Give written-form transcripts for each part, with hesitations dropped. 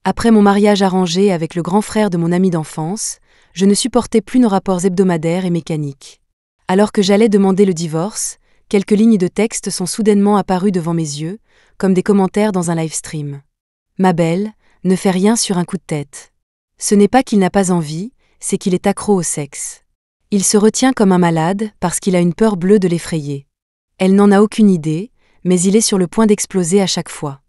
Après mon mariage arrangé avec le grand frère de mon ami d'enfance, je ne supportais plus nos rapports hebdomadaires et mécaniques. Alors que j'allais demander le divorce, quelques lignes de texte sont soudainement apparues devant mes yeux, comme des commentaires dans un live stream. Ma belle, ne fais rien sur un coup de tête. Ce n'est pas qu'il n'a pas envie, c'est qu'il est accro au sexe. Il se retient comme un malade parce qu'il a une peur bleue de l'effrayer. Elle n'en a aucune idée, mais il est sur le point d'exploser à chaque fois.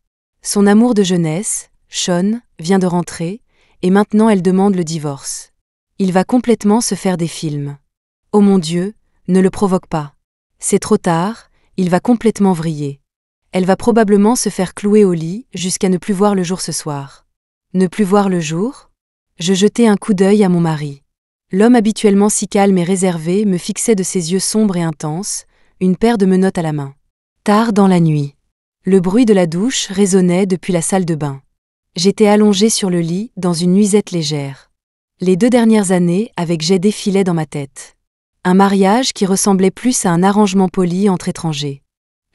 Son amour de jeunesse, Sean, vient de rentrer, et maintenant elle demande le divorce. Il va complètement se faire des films. Oh mon Dieu, ne le provoque pas. C'est trop tard, il va complètement vriller. Elle va probablement se faire clouer au lit jusqu'à ne plus voir le jour ce soir. Ne plus voir le jour ? Je jetai un coup d'œil à mon mari. L'homme habituellement si calme et réservé me fixait de ses yeux sombres et intenses, une paire de menottes à la main. Tard dans la nuit. Le bruit de la douche résonnait depuis la salle de bain. J'étais allongée sur le lit, dans une nuisette légère. Les 2 dernières années avec Jay défilaient dans ma tête. Un mariage qui ressemblait plus à un arrangement poli entre étrangers.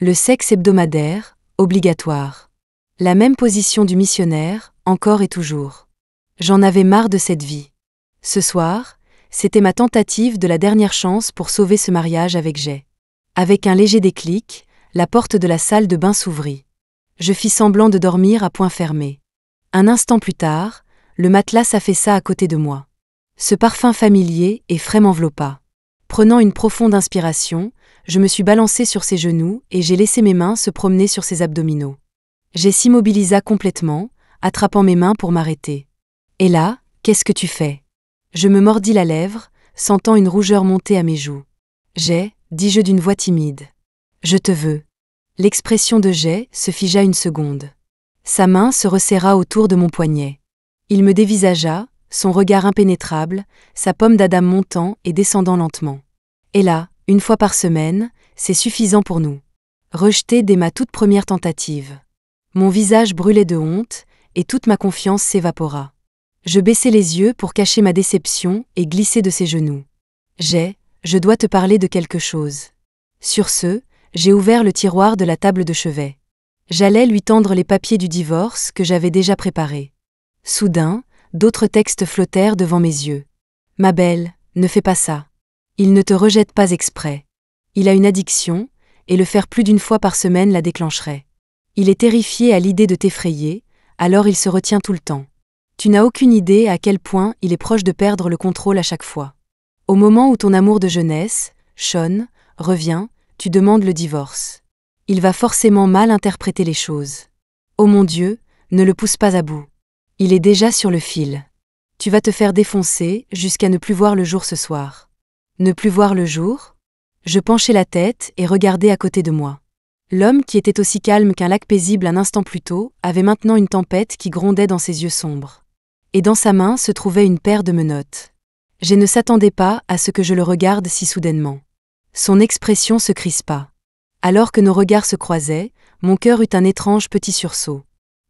Le sexe hebdomadaire, obligatoire. La même position du missionnaire, encore et toujours. J'en avais marre de cette vie. Ce soir, c'était ma tentative de la dernière chance pour sauver ce mariage avec Jay. Avec un léger déclic, la porte de la salle de bain s'ouvrit. Je fis semblant de dormir à poings fermés. Un instant plus tard, le matelas s'affaissa à côté de moi. Ce parfum familier et frais m'enveloppa. Prenant une profonde inspiration, je me suis balancée sur ses genoux et j'ai laissé mes mains se promener sur ses abdominaux. Jay s'immobilisa complètement, attrapant mes mains pour m'arrêter. Et là, qu'est-ce que tu fais ? Je me mordis la lèvre, sentant une rougeur monter à mes joues. Jay, dis-je d'une voix timide. Je te veux. L'expression de Jay se figea une seconde. Sa main se resserra autour de mon poignet. Il me dévisagea, son regard impénétrable, sa pomme d'Adam montant et descendant lentement. Et là, une fois par semaine, c'est suffisant pour nous. Rejeté dès ma toute première tentative. Mon visage brûlait de honte, et toute ma confiance s'évapora. Je baissai les yeux pour cacher ma déception et glisser de ses genoux. Jay, je dois te parler de quelque chose. Sur ce, j'ai ouvert le tiroir de la table de chevet. J'allais lui tendre les papiers du divorce que j'avais déjà préparés. Soudain, d'autres textes flottèrent devant mes yeux. Ma belle, ne fais pas ça. Il ne te rejette pas exprès. Il a une addiction, et le faire plus d'une fois par semaine la déclencherait. Il est terrifié à l'idée de t'effrayer, alors il se retient tout le temps. Tu n'as aucune idée à quel point il est proche de perdre le contrôle à chaque fois. Au moment où ton amour de jeunesse, Sean, revient, tu demandes le divorce. Il va forcément mal interpréter les choses. Oh mon Dieu, ne le pousse pas à bout. Il est déjà sur le fil. Tu vas te faire défoncer jusqu'à ne plus voir le jour ce soir. Ne plus voir le jour ? Je penchai la tête et regardai à côté de moi. L'homme qui était aussi calme qu'un lac paisible un instant plus tôt avait maintenant une tempête qui grondait dans ses yeux sombres. Et dans sa main se trouvait une paire de menottes. Je ne s'attendait pas à ce que je le regarde si soudainement. Son expression se crispa. Alors que nos regards se croisaient, mon cœur eut un étrange petit sursaut.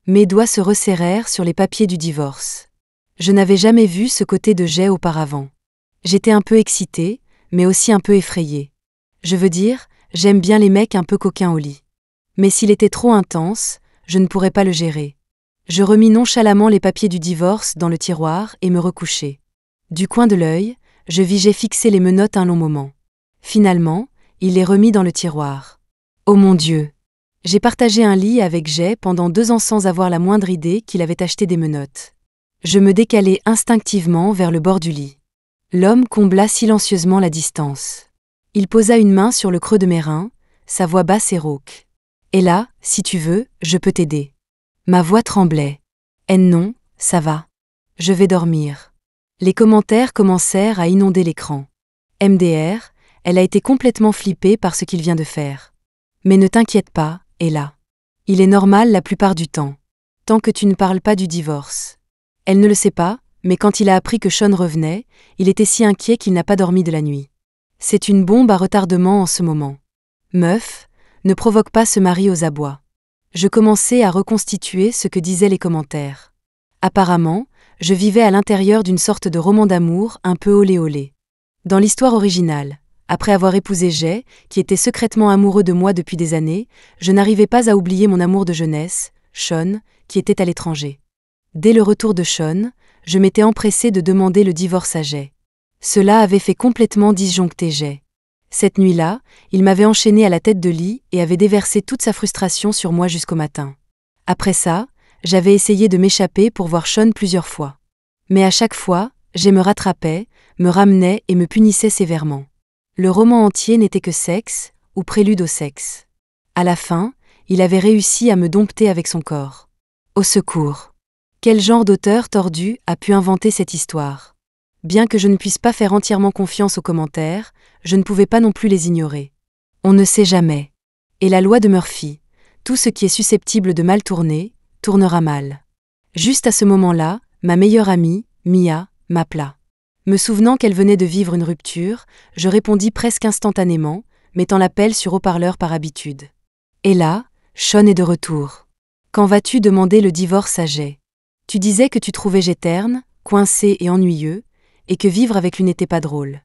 Mes doigts se resserrèrent sur les papiers du divorce. Je n'avais jamais vu ce côté de Jay auparavant. J'étais un peu excitée, mais aussi un peu effrayée. Je veux dire, j'aime bien les mecs un peu coquins au lit. Mais s'il était trop intense, je ne pourrais pas le gérer. Je remis nonchalamment les papiers du divorce dans le tiroir et me recouchai. Du coin de l'œil, je vis Jay fixer les menottes un long moment. Finalement, il les remit dans le tiroir. Oh mon Dieu ! J'ai partagé un lit avec Jay pendant 2 ans sans avoir la moindre idée qu'il avait acheté des menottes. Je me décalai instinctivement vers le bord du lit. L'homme combla silencieusement la distance. Il posa une main sur le creux de mes reins, sa voix basse et rauque. Et là, si tu veux, je peux t'aider. Ma voix tremblait. Non, ça va. Je vais dormir. Les commentaires commencèrent à inonder l'écran. MDR, elle a été complètement flippée par ce qu'il vient de faire. Mais ne t'inquiète pas, Ella. Il est normal la plupart du temps. Tant que tu ne parles pas du divorce. Elle ne le sait pas, mais quand il a appris que Sean revenait, il était si inquiet qu'il n'a pas dormi de la nuit. C'est une bombe à retardement en ce moment. Meuf, ne provoque pas ce mari aux abois. Je commençais à reconstituer ce que disaient les commentaires. Apparemment, je vivais à l'intérieur d'une sorte de roman d'amour un peu olé olé. Dans l'histoire originale, après avoir épousé Jay, qui était secrètement amoureux de moi depuis des années, je n'arrivais pas à oublier mon amour de jeunesse, Sean, qui était à l'étranger. Dès le retour de Sean, je m'étais empressée de demander le divorce à Jay. Cela avait fait complètement disjoncter Jay. Cette nuit-là, il m'avait enchaînée à la tête de lit et avait déversé toute sa frustration sur moi jusqu'au matin. Après ça, j'avais essayé de m'échapper pour voir Sean plusieurs fois. Mais à chaque fois, Jay me rattrapait, me ramenait et me punissait sévèrement. Le roman entier n'était que sexe, ou prélude au sexe. À la fin, il avait réussi à me dompter avec son corps. Au secours! Quel genre d'auteur tordu a pu inventer cette histoire? Bien que je ne puisse pas faire entièrement confiance aux commentaires, je ne pouvais pas non plus les ignorer. On ne sait jamais. Et la loi de Murphy, tout ce qui est susceptible de mal tourner, tournera mal. Juste à ce moment-là, ma meilleure amie, Mia, m'appela. Me souvenant qu'elle venait de vivre une rupture, je répondis presque instantanément, mettant l'appel sur haut-parleur par habitude. Et là, Sean est de retour. Quand vas-tu demander le divorce à Jay? Tu disais que tu trouvais Jay terne, coincé et ennuyeux, et que vivre avec lui n'était pas drôle.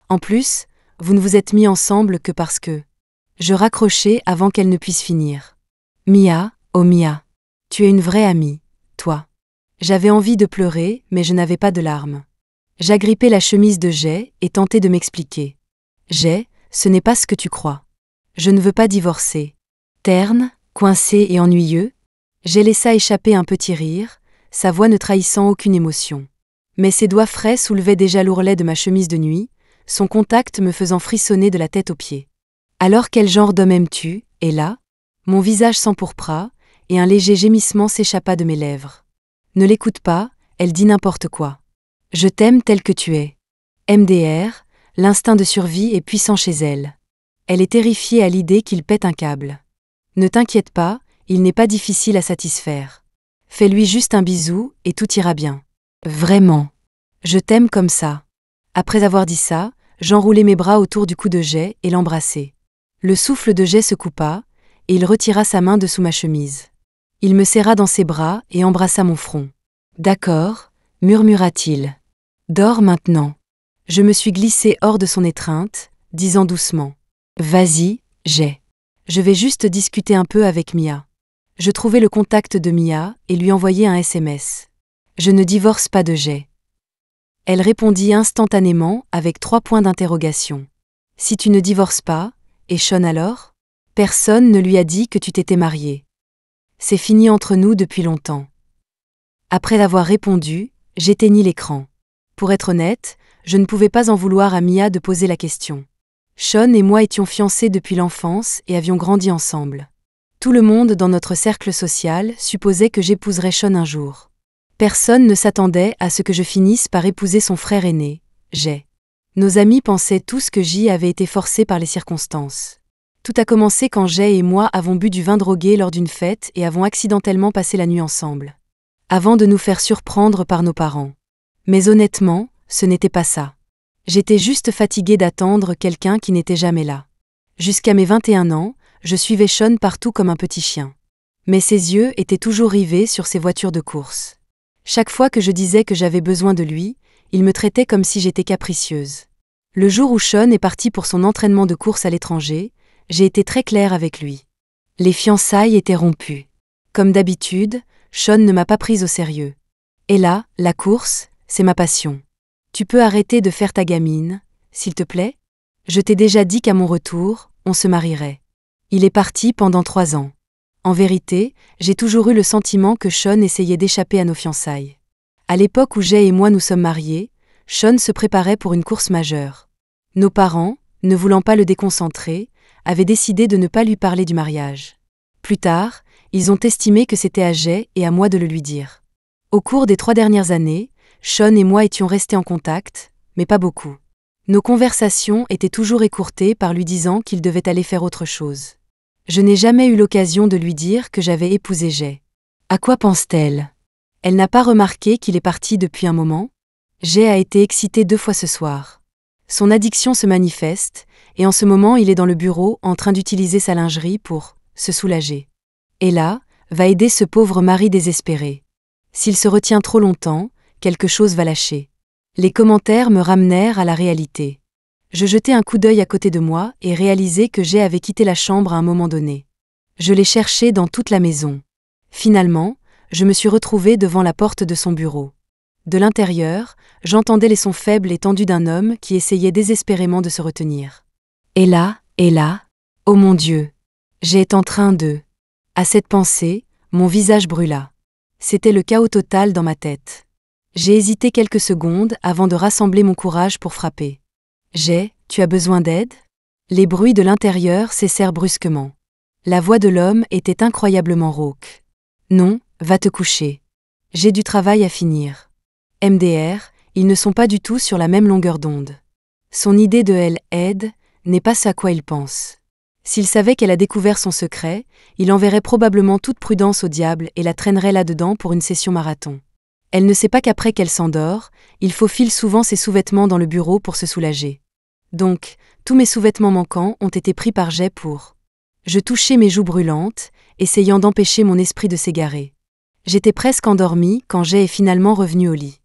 En plus, vous ne vous êtes mis ensemble que parce que... Je raccrochai avant qu'elle ne puisse finir. Mia, oh Mia, tu es une vraie amie, toi. J'avais envie de pleurer, mais je n'avais pas de larmes. J'agrippai la chemise de Jay et tentai de m'expliquer. Jay, ce n'est pas ce que tu crois. Je ne veux pas divorcer. Terne, coincé et ennuyeux? Jay laissa échapper un petit rire, sa voix ne trahissant aucune émotion. Mais ses doigts frais soulevaient déjà l'ourlet de ma chemise de nuit, son contact me faisant frissonner de la tête aux pieds. Alors quel genre d'homme aimes-tu? Et là, mon visage s'empourpra, et un léger gémissement s'échappa de mes lèvres. Ne l'écoute pas, elle dit n'importe quoi. Je t'aime tel que tu es. MDR, l'instinct de survie est puissant chez elle. Elle est terrifiée à l'idée qu'il pète un câble. Ne t'inquiète pas, il n'est pas difficile à satisfaire. Fais-lui juste un bisou, et tout ira bien. Vraiment. Je t'aime comme ça. Après avoir dit ça, j'enroulai mes bras autour du cou de Jay et l'embrassai. Le souffle de Jay se coupa, et il retira sa main dessous ma chemise. Il me serra dans ses bras et embrassa mon front. D'accord, murmura-t-il. Dors maintenant. Je me suis glissée hors de son étreinte, disant doucement. Vas-y, Jay. Je vais juste discuter un peu avec Mia. Je trouvai le contact de Mia et lui envoyai un SMS. Je ne divorce pas de Jay. Elle répondit instantanément avec 3 points d'interrogation. Si tu ne divorces pas, et Sean alors? Personne ne lui a dit que tu t'étais mariée. C'est fini entre nous depuis longtemps. Après avoir répondu, j'éteignis l'écran. Pour être honnête, je ne pouvais pas en vouloir à Mia de poser la question. Sean et moi étions fiancés depuis l'enfance et avions grandi ensemble. Tout le monde dans notre cercle social supposait que j'épouserais Sean un jour. Personne ne s'attendait à ce que je finisse par épouser son frère aîné, Jay. Nos amis pensaient tous que J avait été forcé par les circonstances. Tout a commencé quand Jay et moi avons bu du vin drogué lors d'une fête et avons accidentellement passé la nuit ensemble. Avant de nous faire surprendre par nos parents. Mais honnêtement, ce n'était pas ça. J'étais juste fatiguée d'attendre quelqu'un qui n'était jamais là. Jusqu'à mes 21 ans, je suivais Sean partout comme un petit chien. Mais ses yeux étaient toujours rivés sur ses voitures de course. Chaque fois que je disais que j'avais besoin de lui, il me traitait comme si j'étais capricieuse. Le jour où Sean est parti pour son entraînement de course à l'étranger, j'ai été très claire avec lui. Les fiançailles étaient rompues. Comme d'habitude, Sean ne m'a pas prise au sérieux. Et là, la course, c'est ma passion. Tu peux arrêter de faire ta gamine, s'il te plaît? Je t'ai déjà dit qu'à mon retour, on se marierait. Il est parti pendant 3 ans. En vérité, j'ai toujours eu le sentiment que Sean essayait d'échapper à nos fiançailles. À l'époque où Jay et moi nous sommes mariés, Sean se préparait pour une course majeure. Nos parents, ne voulant pas le déconcentrer, avaient décidé de ne pas lui parler du mariage. Plus tard, ils ont estimé que c'était à Jay et à moi de le lui dire. Au cours des 3 dernières années, Sean et moi étions restés en contact, mais pas beaucoup. Nos conversations étaient toujours écourtées par lui disant qu'il devait aller faire autre chose. Je n'ai jamais eu l'occasion de lui dire que j'avais épousé Jay. À quoi pense-t-elle? Elle n'a pas remarqué qu'il est parti depuis un moment? Jay a été excité 2 fois ce soir. Son addiction se manifeste, et en ce moment il est dans le bureau en train d'utiliser sa lingerie pour se soulager. Et là, va aider ce pauvre mari désespéré. S'il se retient trop longtemps, quelque chose va lâcher. Les commentaires me ramenèrent à la réalité. Je jetai un coup d'œil à côté de moi et réalisai que Jay avait quitté la chambre à un moment donné. Je l'ai cherché dans toute la maison. Finalement, je me suis retrouvée devant la porte de son bureau. De l'intérieur, j'entendais les sons faibles et tendus d'un homme qui essayait désespérément de se retenir. Et là, oh mon Dieu! J'étais en train de... À cette pensée, mon visage brûla. C'était le chaos total dans ma tête. J'ai hésité quelques secondes avant de rassembler mon courage pour frapper. Tu as besoin d'aide? Les bruits de l'intérieur cessèrent brusquement. La voix de l'homme était incroyablement rauque. Non, va te coucher. J'ai du travail à finir. MDR, ils ne sont pas du tout sur la même longueur d'onde. Son idée de aide n'est pas ce à quoi il pense. S'il savait qu'elle a découvert son secret, il enverrait probablement toute prudence au diable et la traînerait là-dedans pour une session marathon. Elle ne sait pas qu'après qu'elle s'endort, il faufile souvent ses sous-vêtements dans le bureau pour se soulager. Donc, tous mes sous-vêtements manquants ont été pris par Jay pour... Je touchais mes joues brûlantes, essayant d'empêcher mon esprit de s'égarer. J'étais presque endormie quand Jay est finalement revenu au lit.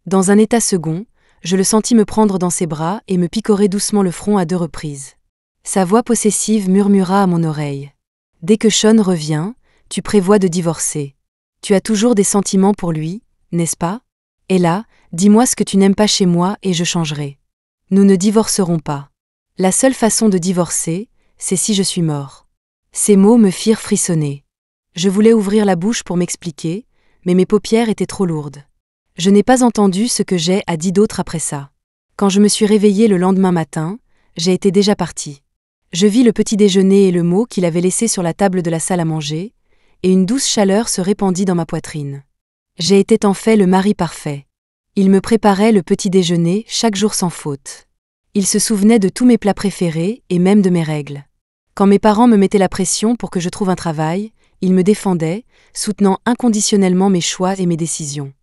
Dans un état second, je le sentis me prendre dans ses bras et me picorer doucement le front à 2 reprises. Sa voix possessive murmura à mon oreille. « Dès que Sean revient, tu prévois de divorcer. Tu as toujours des sentiments pour lui, n'est-ce pas? Et là, dis-moi ce que tu n'aimes pas chez moi et je changerai. Nous ne divorcerons pas. La seule façon de divorcer, c'est si je suis mort. » Ces mots me firent frissonner. Je voulais ouvrir la bouche pour m'expliquer, mais mes paupières étaient trop lourdes. Je n'ai pas entendu ce que Jay a dit d'autre après ça. Quand je me suis réveillée le lendemain matin, Jay était déjà parti. Je vis le petit déjeuner et le mot qu'il avait laissé sur la table de la salle à manger, et une douce chaleur se répandit dans ma poitrine. Jay était en fait le mari parfait. Il me préparait le petit déjeuner chaque jour sans faute. Il se souvenait de tous mes plats préférés et même de mes règles. Quand mes parents me mettaient la pression pour que je trouve un travail, il me défendait, soutenant inconditionnellement mes choix et mes décisions.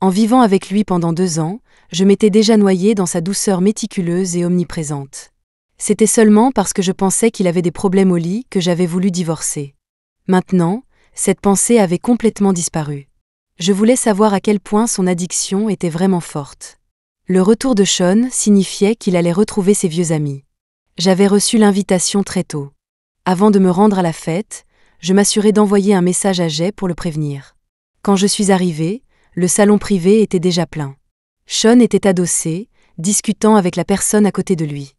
En vivant avec lui pendant 2 ans, je m'étais déjà noyée dans sa douceur méticuleuse et omniprésente. C'était seulement parce que je pensais qu'il avait des problèmes au lit que j'avais voulu divorcer. Maintenant, cette pensée avait complètement disparu. Je voulais savoir à quel point son addiction était vraiment forte. Le retour de Sean signifiait qu'il allait retrouver ses vieux amis. J'avais reçu l'invitation très tôt. Avant de me rendre à la fête, je m'assurais d'envoyer un message à Jay pour le prévenir. Quand je suis arrivée, le salon privé était déjà plein. Sean était adossé, discutant avec la personne à côté de lui.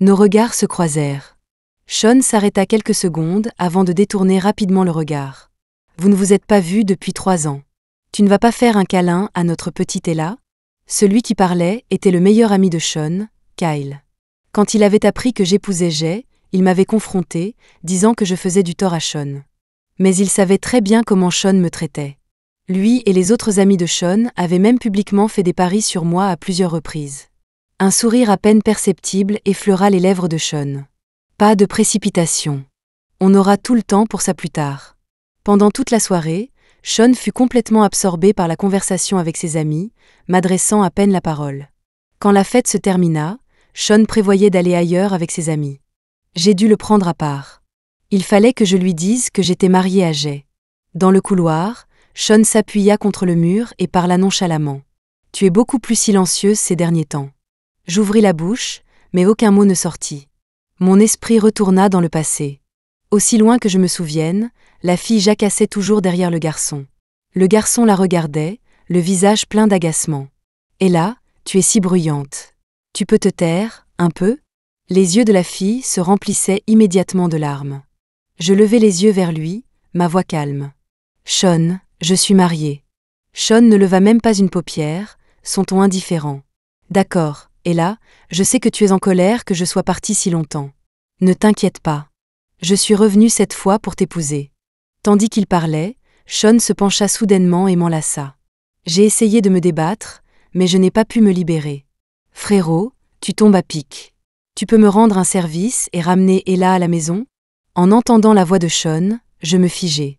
Nos regards se croisèrent. Sean s'arrêta quelques secondes avant de détourner rapidement le regard. « Vous ne vous êtes pas vus depuis 3 ans. Tu ne vas pas faire un câlin à notre petite Ella ?» Celui qui parlait était le meilleur ami de Sean, Kyle. Quand il avait appris que j'épousais Jay, il m'avait confronté, disant que je faisais du tort à Sean. Mais il savait très bien comment Sean me traitait. Lui et les autres amis de Sean avaient même publiquement fait des paris sur moi à plusieurs reprises. Un sourire à peine perceptible effleura les lèvres de Sean. Pas de précipitation. On aura tout le temps pour ça plus tard. Pendant toute la soirée, Sean fut complètement absorbé par la conversation avec ses amis, m'adressant à peine la parole. Quand la fête se termina, Sean prévoyait d'aller ailleurs avec ses amis. J'ai dû le prendre à part. Il fallait que je lui dise que j'étais mariée à Jay. Dans le couloir, Sean s'appuya contre le mur et parla nonchalamment. « Tu es beaucoup plus silencieuse ces derniers temps. » J'ouvris la bouche, mais aucun mot ne sortit. Mon esprit retourna dans le passé. Aussi loin que je me souvienne, la fille jacassait toujours derrière le garçon. Le garçon la regardait, le visage plein d'agacement. « Et là, tu es si bruyante. Tu peux te taire, un peu ?» Les yeux de la fille se remplissaient immédiatement de larmes. Je levai les yeux vers lui, ma voix calme. « Sean, je suis mariée. » Sean ne leva même pas une paupière, son ton indifférent. « D'accord, et là, je sais que tu es en colère que je sois partie si longtemps. Ne t'inquiète pas. Je suis revenue cette fois pour t'épouser. » Tandis qu'il parlait, Sean se pencha soudainement et m'enlaça. J'ai essayé de me débattre, mais je n'ai pas pu me libérer. « Frérot, tu tombes à pic. Tu peux me rendre un service et ramener Ella à la maison ?» En entendant la voix de Sean, je me figeai.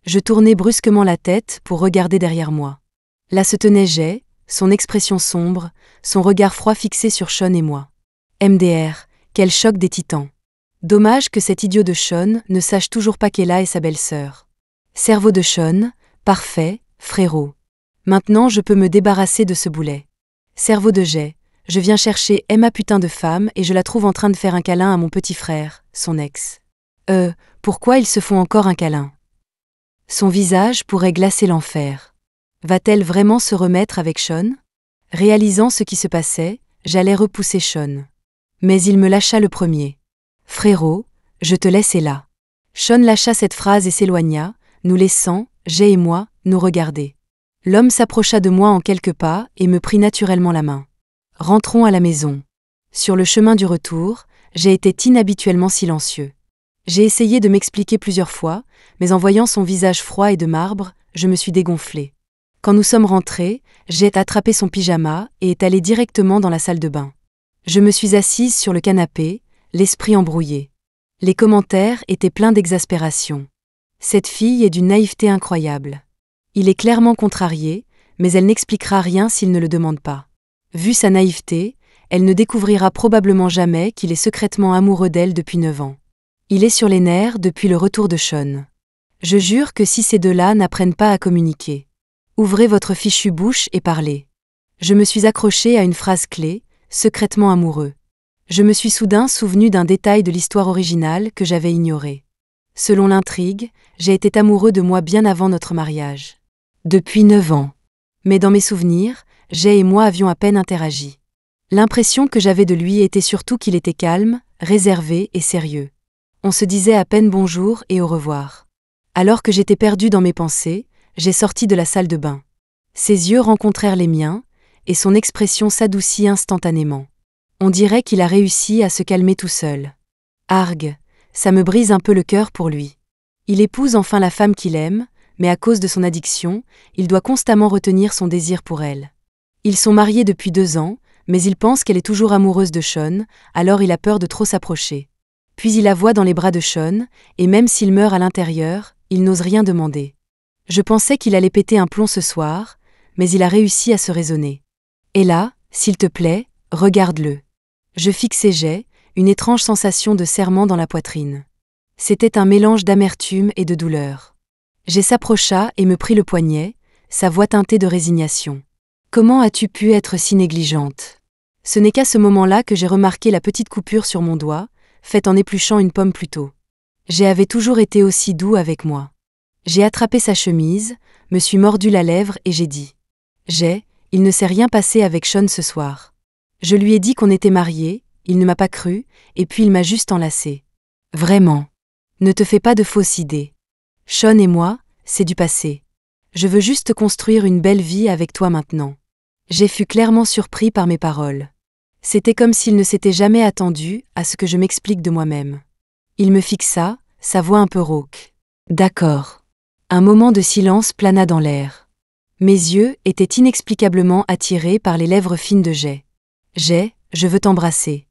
Je tournai brusquement la tête pour regarder derrière moi. Là se tenait Jay, son expression sombre, son regard froid fixé sur Sean et moi. MDR, quel choc des titans. Dommage que cet idiot de Sean ne sache toujours pas qu'Ella est sa belle-sœur. Cerveau de Sean, parfait, frérot. Maintenant je peux me débarrasser de ce boulet. Cerveau de Jay, je viens chercher Emma putain de femme et je la trouve en train de faire un câlin à mon petit frère, son ex. Pourquoi ils se font encore un câlin ? Son visage pourrait glacer l'enfer. Va-t-elle vraiment se remettre avec Sean? Réalisant ce qui se passait, j'allais repousser Sean. Mais il me lâcha le premier. Frérot, je te laisse et là. Sean lâcha cette phrase et s'éloigna, nous laissant, Jay et moi, nous regarder. L'homme s'approcha de moi en quelques pas et me prit naturellement la main. Rentrons à la maison. Sur le chemin du retour, j'ai été inhabituellement silencieux. J'ai essayé de m'expliquer plusieurs fois, mais en voyant son visage froid et de marbre, je me suis dégonflée. Quand nous sommes rentrés, j'ai attrapé son pyjama et est allé directement dans la salle de bain. Je me suis assise sur le canapé, l'esprit embrouillé. Les commentaires étaient pleins d'exaspération. Cette fille est d'une naïveté incroyable. Il est clairement contrarié, mais elle n'expliquera rien s'il ne le demande pas. Vu sa naïveté, elle ne découvrira probablement jamais qu'il est secrètement amoureux d'elle depuis 9 ans. Il est sur les nerfs depuis le retour de Sean. Je jure que si ces deux-là n'apprennent pas à communiquer. Ouvrez votre fichue bouche et parlez. Je me suis accrochée à une phrase clé, secrètement amoureux. Je me suis soudain souvenu d'un détail de l'histoire originale que j'avais ignoré. Selon l'intrigue, j'ai été amoureux de moi bien avant notre mariage. Depuis 9 ans. Mais dans mes souvenirs, Jay et moi avions à peine interagi. L'impression que j'avais de lui était surtout qu'il était calme, réservé et sérieux. On se disait à peine bonjour et au revoir. Alors que j'étais perdue dans mes pensées, j'ai sorti de la salle de bain. Ses yeux rencontrèrent les miens, et son expression s'adoucit instantanément. On dirait qu'il a réussi à se calmer tout seul. Argue, ça me brise un peu le cœur pour lui. Il épouse enfin la femme qu'il aime, mais à cause de son addiction, il doit constamment retenir son désir pour elle. Ils sont mariés depuis 2 ans, mais il pense qu'elle est toujours amoureuse de Sean, alors il a peur de trop s'approcher. Puis il la voit dans les bras de Sean, et même s'il meurt à l'intérieur, il n'ose rien demander. Je pensais qu'il allait péter un plomb ce soir, mais il a réussi à se raisonner. Et là, s'il te plaît, regarde-le. Je fixai Jay, une étrange sensation de serrement dans la poitrine. C'était un mélange d'amertume et de douleur. Jay s'approcha et me prit le poignet, sa voix teintée de résignation. « Comment as-tu pu être si négligente ?» Ce n'est qu'à ce moment-là que j'ai remarqué la petite coupure sur mon doigt, faite en épluchant une pomme plus tôt. Jay avait toujours été aussi doux avec moi. J'ai attrapé sa chemise, me suis mordu la lèvre et j'ai dit « Jay, il ne s'est rien passé avec Sean ce soir. » Je lui ai dit qu'on était mariés, il ne m'a pas cru, et puis il m'a juste enlacé. Vraiment. Ne te fais pas de fausses idées. Sean et moi, c'est du passé. Je veux juste construire une belle vie avec toi maintenant. J'ai fut clairement surpris par mes paroles. C'était comme s'il ne s'était jamais attendu à ce que je m'explique de moi-même. Il me fixa, sa voix un peu rauque. D'accord. Un moment de silence plana dans l'air. Mes yeux étaient inexplicablement attirés par les lèvres fines de Jay. Jay, je veux t'embrasser.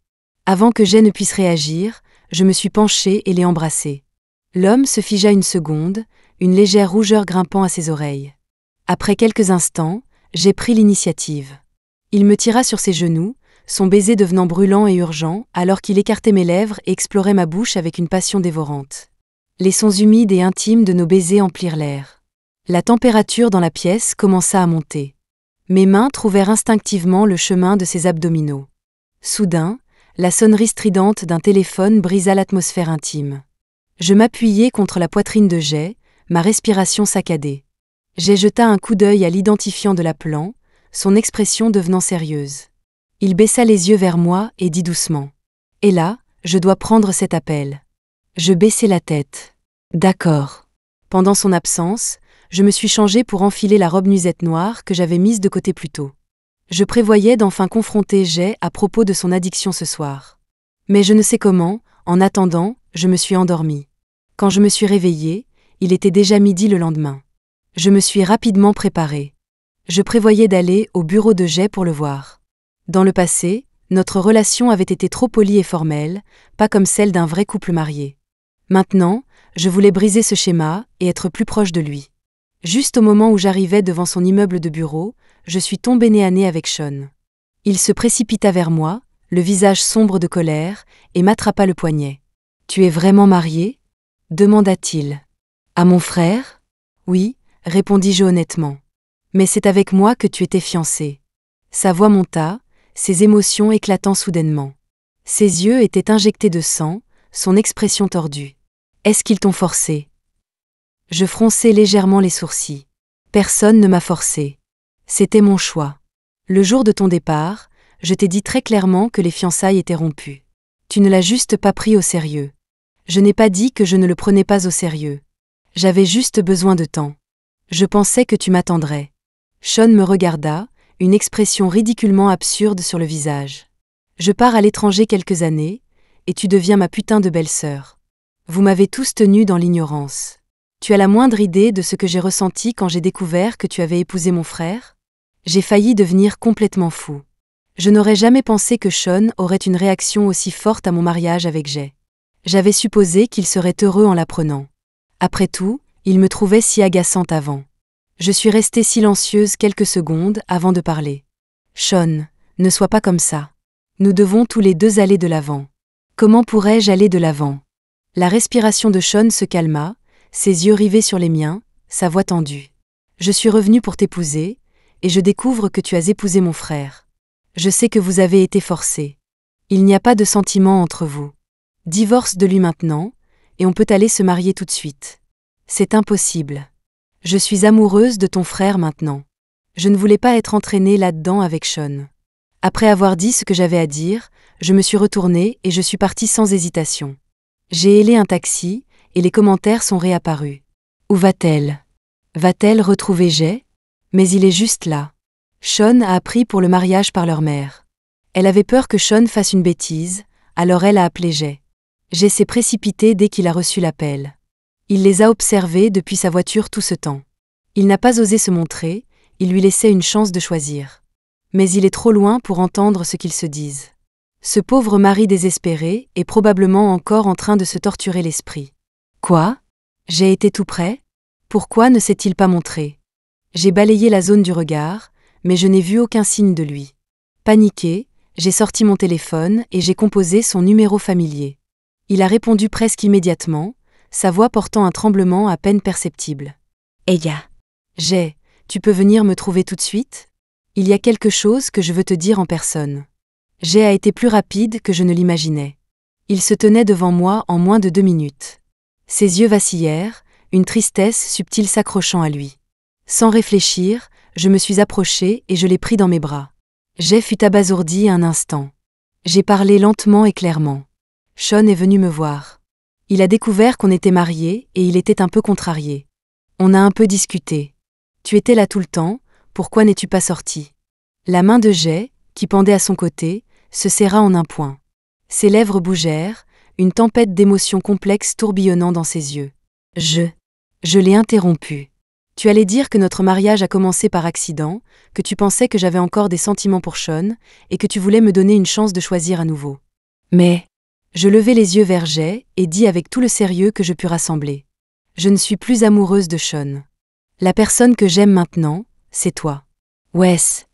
Avant que Jay ne puisse réagir, je me suis penchée et l'ai embrassé. L'homme se figea une seconde, une légère rougeur grimpant à ses oreilles. Après quelques instants, j'ai pris l'initiative. Il me tira sur ses genoux, son baiser devenant brûlant et urgent alors qu'il écartait mes lèvres et explorait ma bouche avec une passion dévorante. Les sons humides et intimes de nos baisers emplirent l'air. La température dans la pièce commença à monter. Mes mains trouvèrent instinctivement le chemin de ses abdominaux. Soudain, la sonnerie stridente d'un téléphone brisa l'atmosphère intime. Je m'appuyai contre la poitrine de Jay, ma respiration saccadée. Jay jeta un coup d'œil à l'identifiant de l'appelant, son expression devenant sérieuse. Il baissa les yeux vers moi et dit doucement « Et là, je dois prendre cet appel. » Je baissai la tête. « D'accord. » Pendant son absence, je me suis changée pour enfiler la robe nuisette noire que j'avais mise de côté plus tôt. Je prévoyais d'enfin confronter Jay à propos de son addiction ce soir. Mais je ne sais comment, en attendant, je me suis endormie. Quand je me suis réveillée, il était déjà midi le lendemain. Je me suis rapidement préparée. Je prévoyais d'aller au bureau de Jay pour le voir. Dans le passé, notre relation avait été trop polie et formelle, pas comme celle d'un vrai couple marié. Maintenant, je voulais briser ce schéma et être plus proche de lui. Juste au moment où j'arrivais devant son immeuble de bureau, je suis tombée nez à nez avec Sean. Il se précipita vers moi, le visage sombre de colère, et m'attrapa le poignet. « Tu es vraiment marié ?» demanda-t-il. « À mon frère ? » « Oui, » répondis-je honnêtement. « Mais c'est avec moi que tu étais fiancé. » Sa voix monta, ses émotions éclatant soudainement. Ses yeux étaient injectés de sang, son expression tordue. « Est-ce qu'ils t'ont forcé ?» Je fronçai légèrement les sourcils. Personne ne m'a forcé. C'était mon choix. Le jour de ton départ, je t'ai dit très clairement que les fiançailles étaient rompues. Tu ne l'as juste pas pris au sérieux. Je n'ai pas dit que je ne le prenais pas au sérieux. J'avais juste besoin de temps. Je pensais que tu m'attendrais. Sean me regarda, une expression ridiculement absurde sur le visage. Je pars à l'étranger quelques années, et tu deviens ma putain de belle-sœur. Vous m'avez tous tenu dans l'ignorance. Tu as la moindre idée de ce que j'ai ressenti quand j'ai découvert que tu avais épousé mon frère? J'ai failli devenir complètement fou. Je n'aurais jamais pensé que Sean aurait une réaction aussi forte à mon mariage avec Jay. J'avais supposé qu'il serait heureux en l'apprenant. Après tout, il me trouvait si agaçante avant. Je suis restée silencieuse quelques secondes avant de parler. Sean, ne sois pas comme ça. Nous devons tous les deux aller de l'avant. Comment pourrais-je aller de l'avant? La respiration de Sean se calma, ses yeux rivés sur les miens, sa voix tendue. Je suis revenue pour t'épouser, et je découvre que tu as épousé mon frère. Je sais que vous avez été forcés. Il n'y a pas de sentiment entre vous. Divorce de lui maintenant, et on peut aller se marier tout de suite. C'est impossible. Je suis amoureuse de ton frère maintenant. Je ne voulais pas être entraînée là-dedans avec Sean. Après avoir dit ce que j'avais à dire, je me suis retournée et je suis partie sans hésitation. J'ai hélé un taxi, et les commentaires sont réapparus. Où va-t-elle? Va-t-elle retrouver Jay? Mais il est juste là. Sean a appris pour le mariage par leur mère. Elle avait peur que Sean fasse une bêtise, alors elle a appelé Jay. Jay s'est précipité dès qu'il a reçu l'appel. Il les a observés depuis sa voiture tout ce temps. Il n'a pas osé se montrer, il lui laissait une chance de choisir. Mais il est trop loin pour entendre ce qu'ils se disent. Ce pauvre mari désespéré est probablement encore en train de se torturer l'esprit. Quoi? J'ai été tout près? Pourquoi ne s'est-il pas montré? J'ai balayé la zone du regard, mais je n'ai vu aucun signe de lui. Paniqué, j'ai sorti mon téléphone et j'ai composé son numéro familier. Il a répondu presque immédiatement, sa voix portant un tremblement à peine perceptible. Eya. Jay, tu peux venir me trouver tout de suite? Il y a quelque chose que je veux te dire en personne. Jay a été plus rapide que je ne l'imaginais. Il se tenait devant moi en moins de 2 minutes. Ses yeux vacillèrent, une tristesse subtile s'accrochant à lui. Sans réfléchir, je me suis approchée et je l'ai pris dans mes bras. Jay fut abasourdi un instant. J'ai parlé lentement et clairement. Sean est venu me voir. Il a découvert qu'on était mariés et il était un peu contrarié. On a un peu discuté. Tu étais là tout le temps, pourquoi n'es-tu pas sorti? La main de Jay, qui pendait à son côté, se serra en un point. Ses lèvres bougèrent, une tempête d'émotions complexes tourbillonnant dans ses yeux. Je l'ai interrompu. Tu allais dire que notre mariage a commencé par accident, que tu pensais que j'avais encore des sentiments pour Sean, et que tu voulais me donner une chance de choisir à nouveau. Mais, je levai les yeux vers Jay et dis avec tout le sérieux que je pus rassembler. Je ne suis plus amoureuse de Sean. La personne que j'aime maintenant, c'est toi. Wes.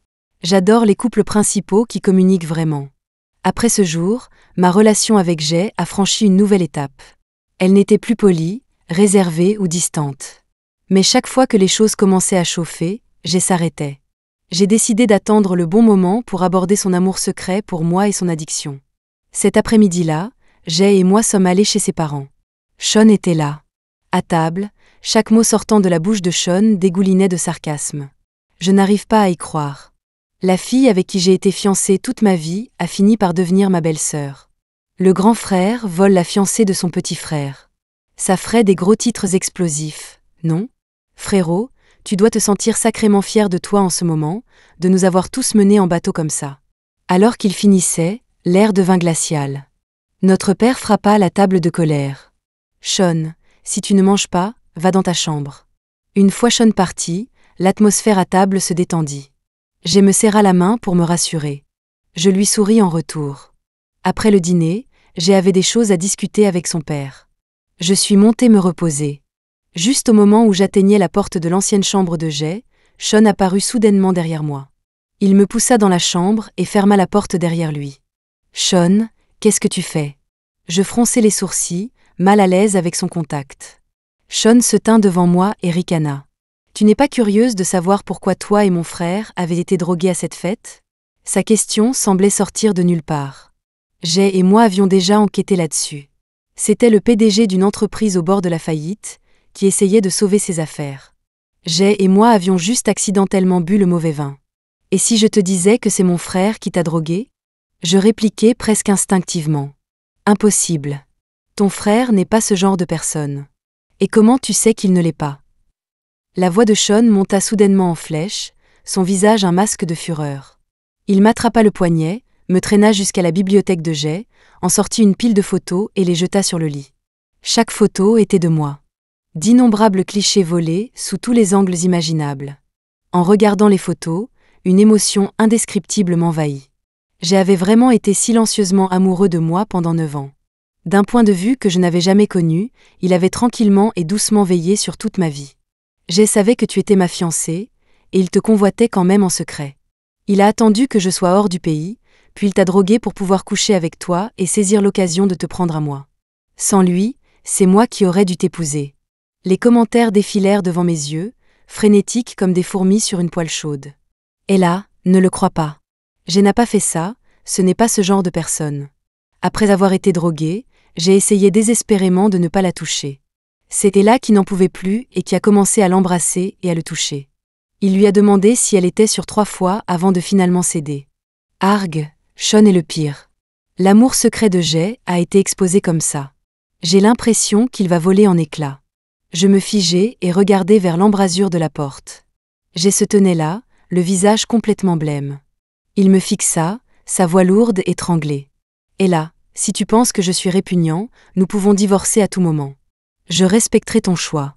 J'adore les couples principaux qui communiquent vraiment. Après ce jour, ma relation avec Jay a franchi une nouvelle étape. Elle n'était plus polie, réservée ou distante. Mais chaque fois que les choses commençaient à chauffer, Jay s'arrêtait. J'ai décidé d'attendre le bon moment pour aborder son amour secret pour moi et son addiction. Cet après-midi-là, Jay et moi sommes allés chez ses parents. Sean était là. À table, chaque mot sortant de la bouche de Sean dégoulinait de sarcasme. Je n'arrive pas à y croire. La fille avec qui j'ai été fiancée toute ma vie a fini par devenir ma belle-sœur. Le grand frère vole la fiancée de son petit frère. Ça ferait des gros titres explosifs, non? Frérot, tu dois te sentir sacrément fier de toi en ce moment, de nous avoir tous menés en bateau comme ça. Alors qu'il finissait, l'air devint glacial. Notre père frappa la table de colère. Sean, si tu ne manges pas, va dans ta chambre. Une fois Sean parti, l'atmosphère à table se détendit. Jay me serra la main pour me rassurer. Je lui souris en retour. Après le dîner, Jay avait des choses à discuter avec son père. Je suis montée me reposer. Juste au moment où j'atteignais la porte de l'ancienne chambre de Jay, Sean apparut soudainement derrière moi. Il me poussa dans la chambre et ferma la porte derrière lui. « Sean, qu'est-ce que tu fais ?» Je fronçai les sourcils, mal à l'aise avec son contact. Sean se tint devant moi et ricana. « Tu n'es pas curieuse de savoir pourquoi toi et mon frère avez été drogués à cette fête ?» Sa question semblait sortir de nulle part. Jay et moi avions déjà enquêté là-dessus. C'était le PDG d'une entreprise au bord de la faillite, qui essayait de sauver ses affaires. Jay et moi avions juste accidentellement bu le mauvais vin. Et si je te disais que c'est mon frère qui t'a drogué? Je répliquai presque instinctivement. Impossible. Ton frère n'est pas ce genre de personne. Et comment tu sais qu'il ne l'est pas? La voix de Sean monta soudainement en flèche, son visage un masque de fureur. Il m'attrapa le poignet, me traîna jusqu'à la bibliothèque de Jay, en sortit une pile de photos et les jeta sur le lit. Chaque photo était de moi. D'innombrables clichés volés sous tous les angles imaginables. En regardant les photos, une émotion indescriptible m'envahit. Jay avait vraiment été silencieusement amoureux de moi pendant 9 ans. D'un point de vue que je n'avais jamais connu, il avait tranquillement et doucement veillé sur toute ma vie. Jay savait que tu étais ma fiancée, et il te convoitait quand même en secret. Il a attendu que je sois hors du pays, puis il t'a drogué pour pouvoir coucher avec toi et saisir l'occasion de te prendre à moi. Sans lui, c'est moi qui aurais dû t'épouser. Les commentaires défilèrent devant mes yeux, frénétiques comme des fourmis sur une poêle chaude. Et là, ne le crois pas. Jay n'a pas fait ça, ce n'est pas ce genre de personne. Après avoir été drogué, j'ai essayé désespérément de ne pas la toucher. C'était là qui n'en pouvait plus et qui a commencé à l'embrasser et à le toucher. Il lui a demandé si elle était sur 3 fois avant de finalement céder. Argue, Sean est le pire. L'amour secret de Jay a été exposé comme ça. J'ai l'impression qu'il va voler en éclats. Je me figeai et regardai vers l'embrasure de la porte. Jay se tenait là, le visage complètement blême. Il me fixa, sa voix lourde et étranglée. Et là, si tu penses que je suis répugnant, nous pouvons divorcer à tout moment. Je respecterai ton choix.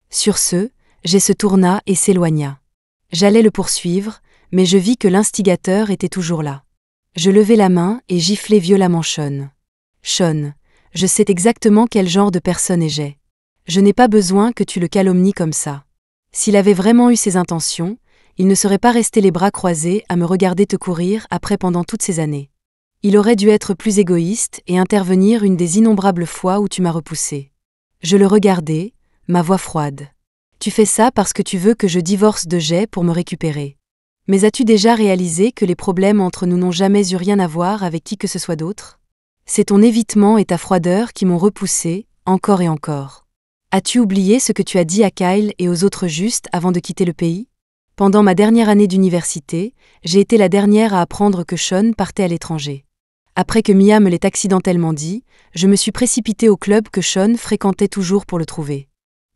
Sur ce, Jay se tourna et s'éloigna. J'allais le poursuivre, mais je vis que l'instigateur était toujours là. Je levai la main et giflai violemment Sean. Sean, je sais exactement quel genre de personne est Jay. Je n'ai pas besoin que tu le calomnies comme ça. S'il avait vraiment eu ces intentions, il ne serait pas resté les bras croisés à me regarder te courir après pendant toutes ces années. Il aurait dû être plus égoïste et intervenir une des innombrables fois où tu m'as repoussé. Je le regardai, ma voix froide. Tu fais ça parce que tu veux que je divorce de Jay pour me récupérer. Mais as-tu déjà réalisé que les problèmes entre nous n'ont jamais eu rien à voir avec qui que ce soit d'autre? C'est ton évitement et ta froideur qui m'ont repoussé, encore et encore. As-tu oublié ce que tu as dit à Kyle et aux autres juste avant de quitter le pays? Pendant ma dernière année d'université, j'ai été la dernière à apprendre que Sean partait à l'étranger. Après que Mia me l'ait accidentellement dit, je me suis précipitée au club que Sean fréquentait toujours pour le trouver.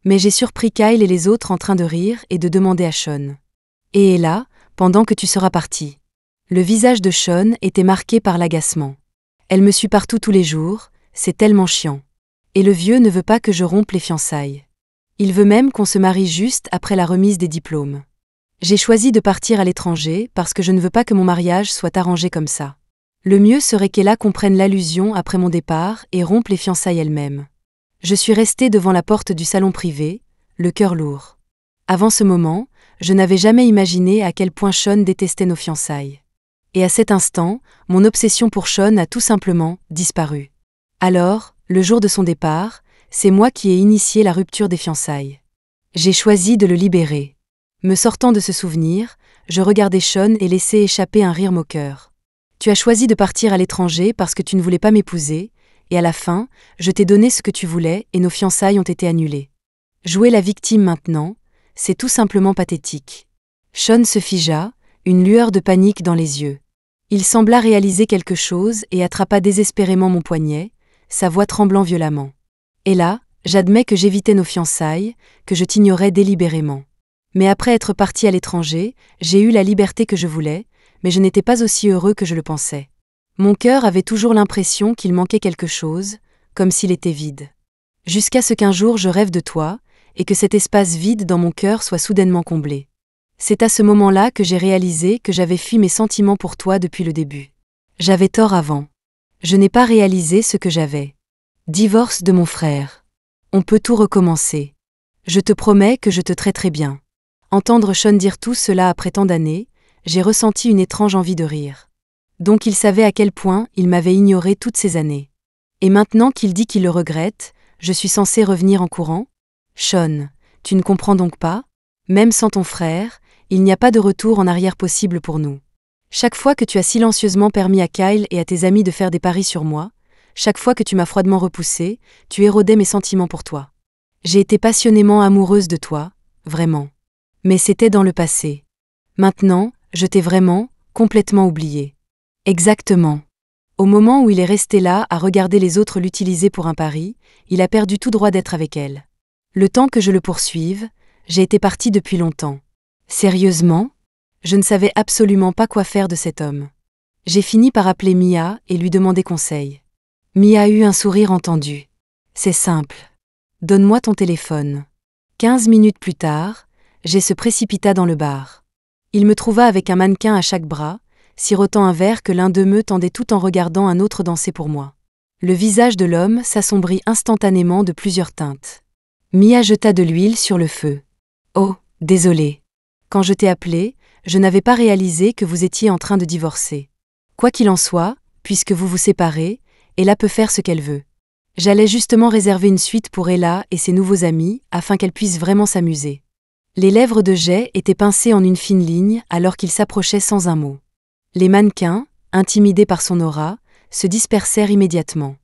Mais j'ai surpris Kyle et les autres en train de rire et de demander à Sean. Et là, pendant que tu seras parti. Le visage de Sean était marqué par l'agacement. Elle me suit partout tous les jours, c'est tellement chiant. Et le vieux ne veut pas que je rompe les fiançailles. Il veut même qu'on se marie juste après la remise des diplômes. J'ai choisi de partir à l'étranger parce que je ne veux pas que mon mariage soit arrangé comme ça. Le mieux serait qu'Ella comprenne l'allusion après mon départ et rompe les fiançailles elle-même. Je suis restée devant la porte du salon privé, le cœur lourd. Avant ce moment, je n'avais jamais imaginé à quel point Sean détestait nos fiançailles. Et à cet instant, mon obsession pour Sean a tout simplement disparu. Alors, le jour de son départ, c'est moi qui ai initié la rupture des fiançailles. J'ai choisi de le libérer. Me sortant de ce souvenir, je regardai Sean et laissai échapper un rire moqueur. Tu as choisi de partir à l'étranger parce que tu ne voulais pas m'épouser, et à la fin, je t'ai donné ce que tu voulais et nos fiançailles ont été annulées. Jouer la victime maintenant, c'est tout simplement pathétique. Sean se figea, une lueur de panique dans les yeux. Il sembla réaliser quelque chose et attrapa désespérément mon poignet, sa voix tremblant violemment. Et là, j'admets que j'évitais nos fiançailles, que je t'ignorais délibérément. Mais après être parti à l'étranger, j'ai eu la liberté que je voulais, mais je n'étais pas aussi heureux que je le pensais. Mon cœur avait toujours l'impression qu'il manquait quelque chose, comme s'il était vide. Jusqu'à ce qu'un jour je rêve de toi, et que cet espace vide dans mon cœur soit soudainement comblé. C'est à ce moment-là que j'ai réalisé que j'avais fui mes sentiments pour toi depuis le début. J'avais tort avant. Je n'ai pas réalisé ce que j'avais. Divorce de mon frère. On peut tout recommencer. Je te promets que je te traiterai bien. Entendre Sean dire tout cela après tant d'années, j'ai ressenti une étrange envie de rire. Donc il savait à quel point il m'avait ignoré toutes ces années. Et maintenant qu'il dit qu'il le regrette, je suis censée revenir en courant? Sean, tu ne comprends donc pas? Même sans ton frère, il n'y a pas de retour en arrière possible pour nous. Chaque fois que tu as silencieusement permis à Kyle et à tes amis de faire des paris sur moi, chaque fois que tu m'as froidement repoussé, tu érodais mes sentiments pour toi. J'ai été passionnément amoureuse de toi, vraiment. Mais c'était dans le passé. Maintenant, je t'ai vraiment, complètement oublié. Exactement. Au moment où il est resté là à regarder les autres l'utiliser pour un pari, il a perdu tout droit d'être avec elle. Le temps que je le poursuive, j'ai été partie depuis longtemps. Sérieusement ? Je ne savais absolument pas quoi faire de cet homme. J'ai fini par appeler Mia et lui demander conseil. Mia eut un sourire entendu. C'est simple. Donne-moi ton téléphone. 15 minutes plus tard, Jay se précipita dans le bar. Il me trouva avec un mannequin à chaque bras, sirotant un verre que l'un d'eux me tendait tout en regardant un autre danser pour moi. Le visage de l'homme s'assombrit instantanément de plusieurs teintes. Mia jeta de l'huile sur le feu. Oh, désolé. Quand je t'ai appelé, je n'avais pas réalisé que vous étiez en train de divorcer. Quoi qu'il en soit, puisque vous vous séparez, Ella peut faire ce qu'elle veut. J'allais justement réserver une suite pour Ella et ses nouveaux amis afin qu'elle puisse vraiment s'amuser. Les lèvres de Jay étaient pincées en une fine ligne alors qu'il s'approchait sans un mot. Les mannequins, intimidés par son aura, se dispersèrent immédiatement.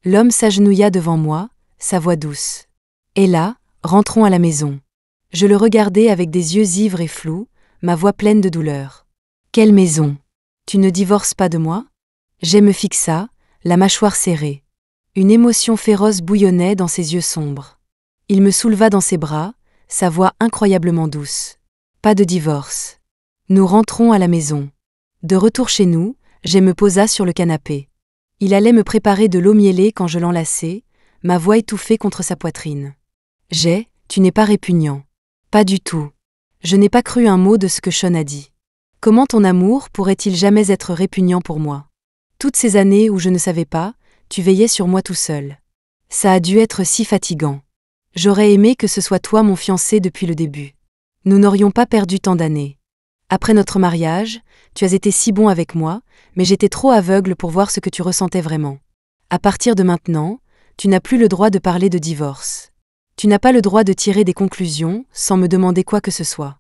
L'homme s'agenouilla devant moi, sa voix douce. « Ella, rentrons à la maison. » Je le regardais avec des yeux ivres et flous, ma voix pleine de douleur. « Quelle maison ? Tu ne divorces pas de moi ?» Jay me fixa, la mâchoire serrée. Une émotion féroce bouillonnait dans ses yeux sombres. Il me souleva dans ses bras, sa voix incroyablement douce. « Pas de divorce. Nous rentrons à la maison. » De retour chez nous, Jay me posa sur le canapé. Il allait me préparer de l'eau mielée quand je l'enlaçai, ma voix étouffée contre sa poitrine. « Jay, tu n'es pas répugnant. » Pas du tout. Je n'ai pas cru un mot de ce que Sean a dit. Comment ton amour pourrait-il jamais être répugnant pour moi ? Toutes ces années où je ne savais pas, tu veillais sur moi tout seul. Ça a dû être si fatigant. J'aurais aimé que ce soit toi mon fiancé depuis le début. Nous n'aurions pas perdu tant d'années. Après notre mariage, tu as été si bon avec moi, mais j'étais trop aveugle pour voir ce que tu ressentais vraiment. À partir de maintenant, tu n'as plus le droit de parler de divorce. Tu n'as pas le droit de tirer des conclusions sans me demander quoi que ce soit.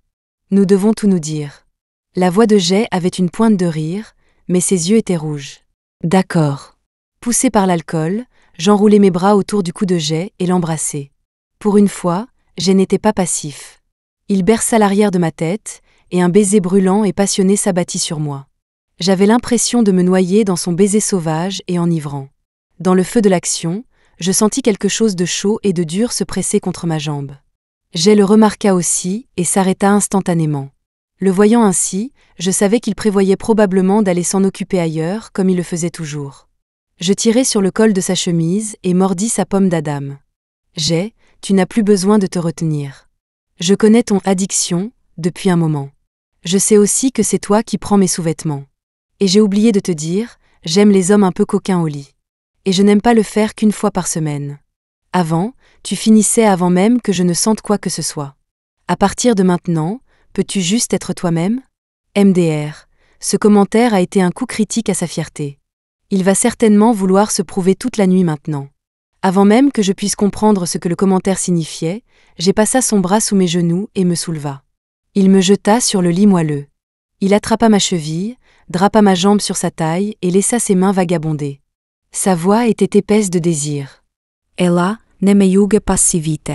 Nous devons tout nous dire. La voix de Jay avait une pointe de rire, mais ses yeux étaient rouges. D'accord. Poussé par l'alcool, j'enroulai mes bras autour du cou de Jay et l'embrassai. Pour une fois, Jay n'était pas passif. Il berça l'arrière de ma tête, et un baiser brûlant et passionné s'abattit sur moi. J'avais l'impression de me noyer dans son baiser sauvage et enivrant. Dans le feu de l'action, je sentis quelque chose de chaud et de dur se presser contre ma jambe. Jay le remarqua aussi et s'arrêta instantanément. Le voyant ainsi, je savais qu'il prévoyait probablement d'aller s'en occuper ailleurs, comme il le faisait toujours. Je tirai sur le col de sa chemise et mordis sa pomme d'Adam. « Jay, tu n'as plus besoin de te retenir. Je connais ton addiction depuis un moment. Je sais aussi que c'est toi qui prends mes sous-vêtements. Et j'ai oublié de te dire, j'aime les hommes un peu coquins au lit. Et je n'aime pas le faire qu'une fois par semaine. Avant, tu finissais avant même que je ne sente quoi que ce soit. À partir de maintenant, peux-tu juste être toi-même ? MDR. Ce commentaire a été un coup critique à sa fierté. Il va certainement vouloir se prouver toute la nuit maintenant. Avant même que je puisse comprendre ce que le commentaire signifiait, j'ai passé son bras sous mes genoux et me souleva. Il me jeta sur le lit moelleux. Il attrapa ma cheville, drapa ma jambe sur sa taille et laissa ses mains vagabonder. Sa voix était épaisse de désir. « Ella, ne me jugue passivite. »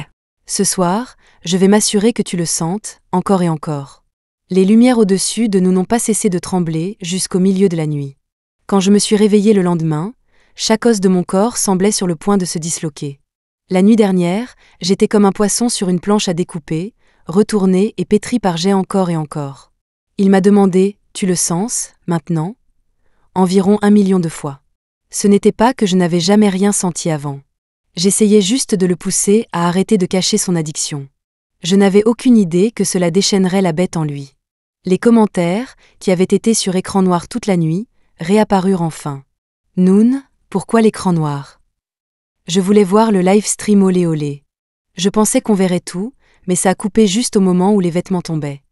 Ce soir, je vais m'assurer que tu le sentes, encore et encore. Les lumières au-dessus de nous n'ont pas cessé de trembler jusqu'au milieu de la nuit. Quand je me suis réveillée le lendemain, chaque os de mon corps semblait sur le point de se disloquer. La nuit dernière, j'étais comme un poisson sur une planche à découper, retourné et pétri par Jay encore et encore. Il m'a demandé « Tu le sens, maintenant ?» environ 1 million de fois. Ce n'était pas que je n'avais jamais rien senti avant. J'essayais juste de le pousser à arrêter de cacher son addiction. Je n'avais aucune idée que cela déchaînerait la bête en lui. Les commentaires, qui avaient été sur écran noir toute la nuit, réapparurent enfin. « Noon, pourquoi l'écran noir ?» Je voulais voir le live stream olé olé. Je pensais qu'on verrait tout, mais ça a coupé juste au moment où les vêtements tombaient.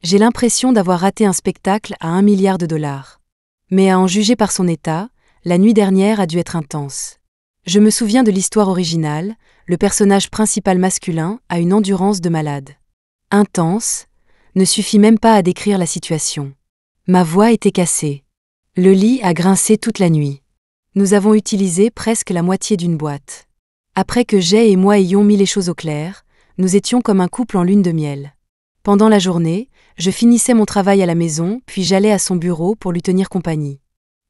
J'ai l'impression d'avoir raté un spectacle à 1 milliard de dollars. Mais à en juger par son état, la nuit dernière a dû être intense. Je me souviens de l'histoire originale, le personnage principal masculin a une endurance de malade. Intense, ne suffit même pas à décrire la situation. Ma voix était cassée. Le lit a grincé toute la nuit. Nous avons utilisé presque la moitié d'une boîte. Après que Jay et moi ayons mis les choses au clair, nous étions comme un couple en lune de miel. Pendant la journée, je finissais mon travail à la maison, puis j'allais à son bureau pour lui tenir compagnie.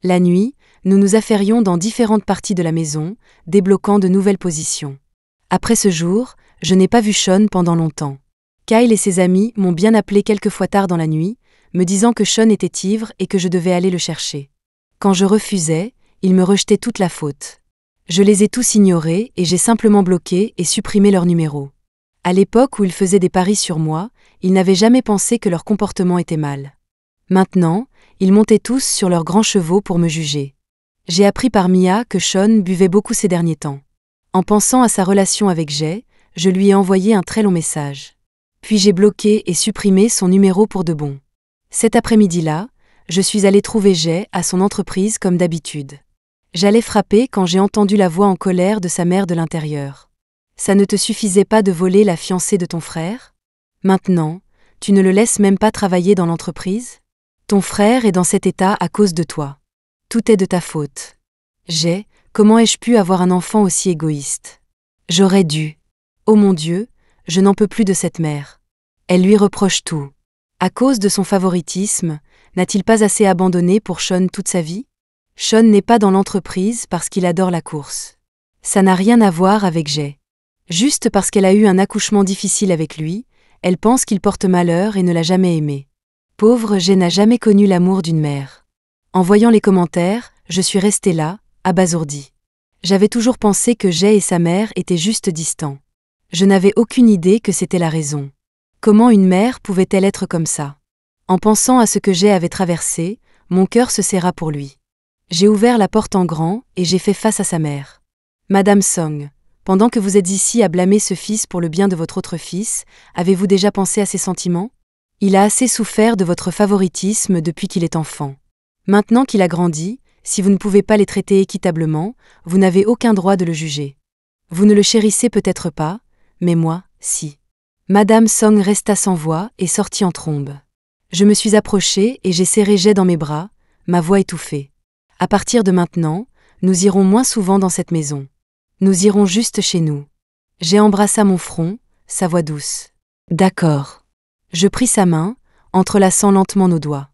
La nuit, nous nous affairions dans différentes parties de la maison, débloquant de nouvelles positions. Après ce jour, je n'ai pas vu Sean pendant longtemps. Kyle et ses amis m'ont bien appelé quelquefois tard dans la nuit, me disant que Sean était ivre et que je devais aller le chercher. Quand je refusais, ils me rejetaient toute la faute. Je les ai tous ignorés et j'ai simplement bloqué et supprimé leur numéro. À l'époque où ils faisaient des paris sur moi, ils n'avaient jamais pensé que leur comportement était mal. Maintenant, ils montaient tous sur leurs grands chevaux pour me juger. J'ai appris par Mia que Sean buvait beaucoup ces derniers temps. En pensant à sa relation avec Jay, je lui ai envoyé un très long message. Puis j'ai bloqué et supprimé son numéro pour de bon. Cet après-midi-là, je suis allée trouver Jay à son entreprise comme d'habitude. J'allais frapper quand j'ai entendu la voix en colère de sa mère de l'intérieur. Ça ne te suffisait pas de voler la fiancée de ton frère ? Maintenant, tu ne le laisses même pas travailler dans l'entreprise ? Ton frère est dans cet état à cause de toi. Tout est de ta faute. Jay, comment ai-je pu avoir un enfant aussi égoïste ? J'aurais dû. Oh mon Dieu, je n'en peux plus de cette mère. Elle lui reproche tout. À cause de son favoritisme, n'a-t-il pas assez abandonné pour Sean toute sa vie ? Sean n'est pas dans l'entreprise parce qu'il adore la course. Ça n'a rien à voir avec Jay. Juste parce qu'elle a eu un accouchement difficile avec lui, elle pense qu'il porte malheur et ne l'a jamais aimé. Pauvre Jay n'a jamais connu l'amour d'une mère. En voyant les commentaires, je suis restée là, abasourdie. J'avais toujours pensé que Jay et sa mère étaient juste distants. Je n'avais aucune idée que c'était la raison. Comment une mère pouvait-elle être comme ça ? En pensant à ce que Jay avait traversé, mon cœur se serra pour lui. J'ai ouvert la porte en grand et j'ai fait face à sa mère. Madame Song, pendant que vous êtes ici à blâmer ce fils pour le bien de votre autre fils, avez-vous déjà pensé à ses sentiments ? Il a assez souffert de votre favoritisme depuis qu'il est enfant. Maintenant qu'il a grandi, si vous ne pouvez pas les traiter équitablement, vous n'avez aucun droit de le juger. Vous ne le chérissez peut-être pas, mais moi, si. Madame Song resta sans voix et sortit en trombe. Je me suis approchée et j'ai serré Jay dans mes bras, ma voix étouffée. À partir de maintenant, nous irons moins souvent dans cette maison. Nous irons juste chez nous. Jay embrassa mon front, sa voix douce. D'accord. Je pris sa main, entrelaçant lentement nos doigts.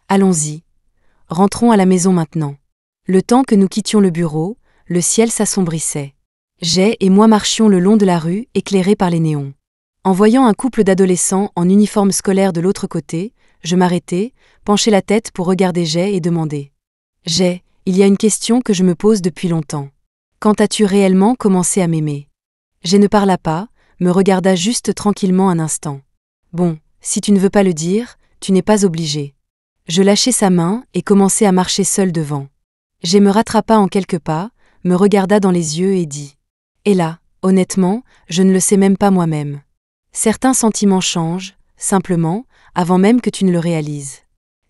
Allons-y. Rentrons à la maison maintenant. Le temps que nous quittions le bureau, le ciel s'assombrissait. Jay et moi marchions le long de la rue, éclairés par les néons. En voyant un couple d'adolescents en uniforme scolaire de l'autre côté, je m'arrêtai, penchai la tête pour regarder Jay et demander. Jay, il y a une question que je me pose depuis longtemps. Quand as-tu réellement commencé à m'aimer ? Jay ne parla pas, me regarda juste tranquillement un instant. Bon, si tu ne veux pas le dire, tu n'es pas obligé. Je lâchai sa main et commençai à marcher seul devant. Jay me rattrapa en quelques pas, me regarda dans les yeux et dit. Et là, honnêtement, je ne le sais même pas moi-même. Certains sentiments changent, simplement, avant même que tu ne le réalises.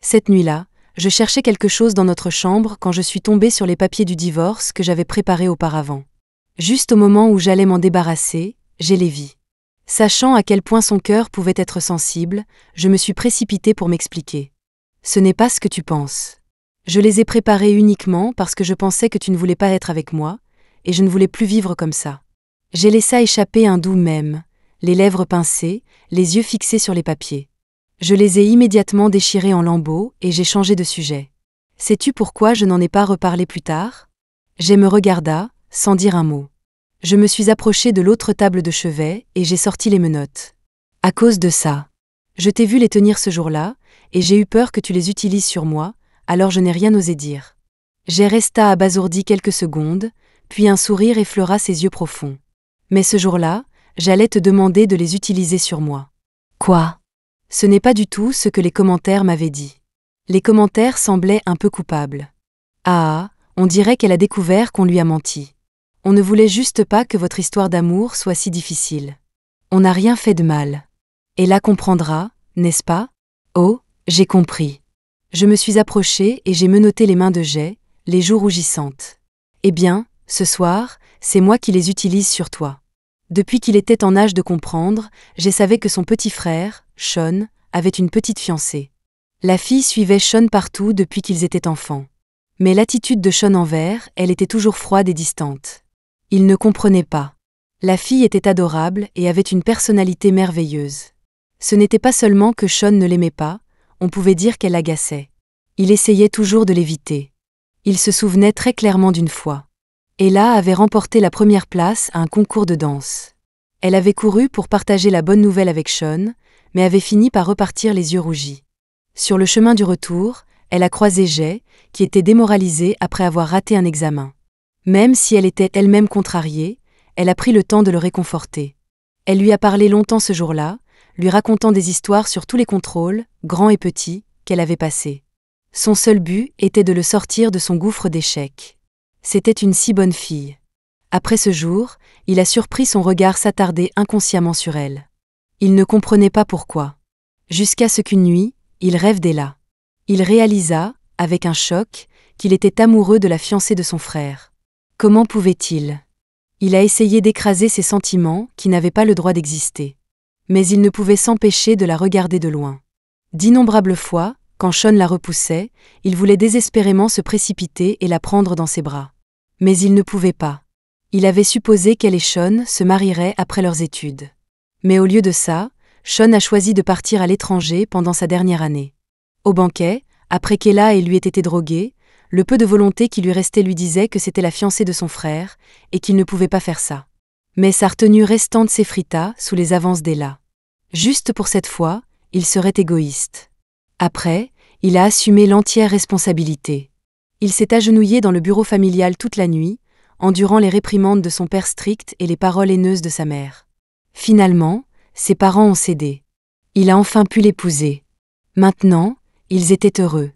Cette nuit-là, je cherchais quelque chose dans notre chambre quand je suis tombée sur les papiers du divorce que j'avais préparés auparavant. Juste au moment où j'allais m'en débarrasser, Jay les vis. Sachant à quel point son cœur pouvait être sensible, je me suis précipitée pour m'expliquer. Ce n'est pas ce que tu penses. Je les ai préparés uniquement parce que je pensais que tu ne voulais pas être avec moi, et je ne voulais plus vivre comme ça. J'ai laissé échapper un doux mème, les lèvres pincées, les yeux fixés sur les papiers. Je les ai immédiatement déchirés en lambeaux et j'ai changé de sujet. Sais-tu pourquoi je n'en ai pas reparlé plus tard ? Jay me regarda, sans dire un mot. Je me suis approchée de l'autre table de chevet et j'ai sorti les menottes. À cause de ça. Je t'ai vu les tenir ce jour-là, et j'ai eu peur que tu les utilises sur moi, alors je n'ai rien osé dire. Jay resta abasourdi quelques secondes, puis un sourire effleura ses yeux profonds. Mais ce jour-là, j'allais te demander de les utiliser sur moi. Quoi ? Ce n'est pas du tout ce que les commentaires m'avaient dit. Les commentaires semblaient un peu coupables. Ah, on dirait qu'elle a découvert qu'on lui a menti. On ne voulait juste pas que votre histoire d'amour soit si difficile. On n'a rien fait de mal. Et là comprendra, n'est-ce pas ? Oh, j'ai compris. Je me suis approchée et j'ai menotté les mains de Jay, les joues rougissantes. Eh bien, ce soir, c'est moi qui les utilise sur toi. Depuis qu'il était en âge de comprendre, Jay savait que son petit frère, Sean, avait une petite fiancée. La fille suivait Sean partout depuis qu'ils étaient enfants. Mais l'attitude de Sean envers elle était toujours froide et distante. Il ne comprenait pas. La fille était adorable et avait une personnalité merveilleuse. Ce n'était pas seulement que Sean ne l'aimait pas, on pouvait dire qu'elle l'agaçait. Il essayait toujours de l'éviter. Il se souvenait très clairement d'une fois. Ella avait remporté la première place à un concours de danse. Elle avait couru pour partager la bonne nouvelle avec Sean, mais avait fini par repartir les yeux rougis. Sur le chemin du retour, elle a croisé Jay, qui était démoralisée après avoir raté un examen. Même si elle était elle-même contrariée, elle a pris le temps de le réconforter. Elle lui a parlé longtemps ce jour-là, lui racontant des histoires sur tous les contrôles, grands et petits, qu'elle avait passés. Son seul but était de le sortir de son gouffre d'échecs. C'était une si bonne fille. Après ce jour, il a surpris son regard s'attarder inconsciemment sur elle. Il ne comprenait pas pourquoi. Jusqu'à ce qu'une nuit, il rêve d'Ella. Il réalisa, avec un choc, qu'il était amoureux de la fiancée de son frère. Comment pouvait-il ? Il a essayé d'écraser ses sentiments qui n'avaient pas le droit d'exister. Mais il ne pouvait s'empêcher de la regarder de loin. D'innombrables fois, quand Sean la repoussait, il voulait désespérément se précipiter et la prendre dans ses bras. Mais il ne pouvait pas. Il avait supposé qu'elle et Sean se marieraient après leurs études. Mais au lieu de ça, Sean a choisi de partir à l'étranger pendant sa dernière année. Au banquet, après qu'Ella et lui ait été droguée, le peu de volonté qui lui restait lui disait que c'était la fiancée de son frère, et qu'il ne pouvait pas faire ça. Mais sa retenue restante s'effrita sous les avances d'Ella. Juste pour cette fois, il serait égoïste. Après, il a assumé l'entière responsabilité. Il s'est agenouillé dans le bureau familial toute la nuit, endurant les réprimandes de son père strict et les paroles haineuses de sa mère. Finalement, ses parents ont cédé. Il a enfin pu l'épouser. Maintenant, ils étaient heureux.